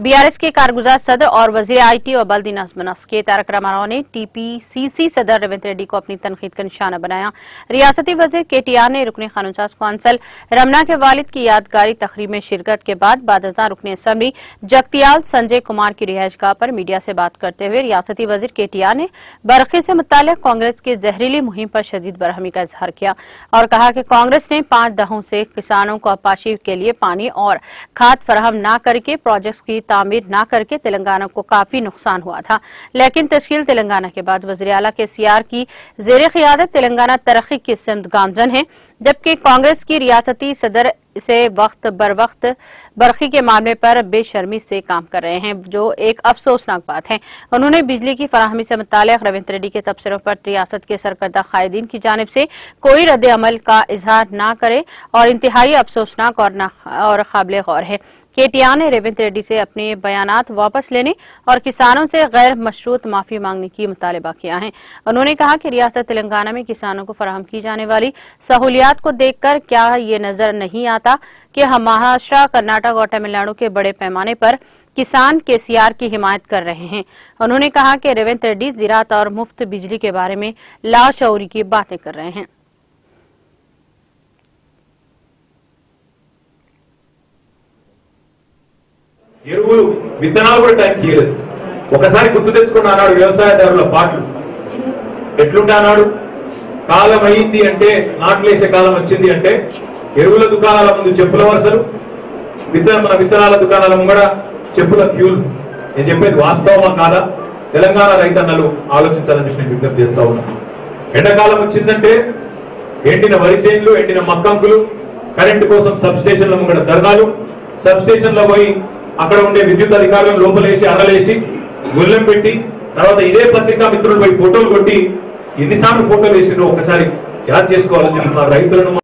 BRS के कारगुजार सदर और वजीर आईटी और बल्दी नज़्म नस्क के तारक रामाराव ने टीपीसीसी सदर रेवंत रेड्डी को अपनी तनकीद का निशाना बनाया। रियासती वजीर केटीआर ने रुकने कानूनसाज कौंसल रमना के वालिद की यादगारी तकरीब में शिरकत के बाद बादशाह रुकने असम्बली जगतियाल संजय कुमार की रिहाइशगाह पर मीडिया से बात करते हुए रियासती वजीर केटीआर ने बरखी से मुताल्लिक कांग्रेस की जहरीली मुहिम पर शदीद बरहमी का इजहार किया और कहा कि कांग्रेस ने 5 दहाकों से किसानों को आपाशी के लिए पानी और खाद फराहम न करके प्रोजेक्ट्स की तामीर न करके तेलंगाना को काफी नुकसान हुआ था, लेकिन तश्कील तेलंगाना के बाद वज़ीर आला केसीआर की ज़ेरे क़ियादत तेलंगाना तरक्की की सिमत गामजन है, जबकि कांग्रेस की रियासती सदर से वक्त बर वक्त बरखी के मामले पर बेशर्मी से काम कर रहे हैं, जो एक अफसोसनाक बात है। उन्होंने बिजली की फराहमी से मुताल्लिक़ रेवंत रेड्डी के तबसरों पर रियासत के सरकर्दा कायदीन की जानिब से कोई रद्द अमल का इजहार न करे और इंतहाई अफसोसनाक और काबिल गौर है। केटीआर ने रेवंत रेड्डी से अपने बयानात वापस लेने और किसानों से गैर मशरूत माफी मांगने की मुतालबा किया है। उन्होंने कहा कि रियासत तेलंगाना में किसानों को फराहम की जाने वाली सहूलियात को देखकर क्या ये नजर नहीं आता कि हम महाराष्ट्र, कर्नाटक और तमिलनाडु के बड़े पैमाने पर किसान केसीआर की हिमायत कर रहे हैं। उन्होंने कहा कि रेवंत रेड्डी ज़राअत और मुफ्त बिजली के बारे में लाशऊरी की बातें कर रहे हैं। ఎరువులు విత్తనాలు కూడా టైం చేయలేదు। ఒకసారి గుర్తు తెచ్చుకుని అన్నాడు వ్యవసాయదారుల పాటలు ఎట్లుంటే అన్నాడు, కాలం అయింది అంటే నాట్లేసే కాలం వచ్చింది అంటే ఎరువుల దుకాణాల ముందు చెప్పుల వరుసలు, మన విత్తనాల దుకాణాల ముంగడ చెప్పుల క్యూలు। నేను చెప్పేది వాస్తవమా కాదా తెలంగాణ రైతన్నలు ఆలోచించాలని నేను విజ్ఞప్తి చేస్తా ఉన్నా। ఎండాకాలం వచ్చిందంటే ఎండిన వరి చేన్లు, ఎండిన మక్కంకులు, కరెంటు కోసం సబ్ స్టేషన్ల ముంగడ ధర్నాలు, సబ్ స్టేషన్లో పోయి అక్కడ ఉండే విద్యుత్ అధికారులను లోపలేసి అరలేసి గుల్లెం పెట్టి తర్వాత ఇదే పత్రికా మిత్రులు పోయి ఫోటోలు కొట్టి ఎన్నిసార్లు ఫోటోలు వేసిరో ఒకసారి యాద్ చేసుకోవాలని చెప్పి రైతులను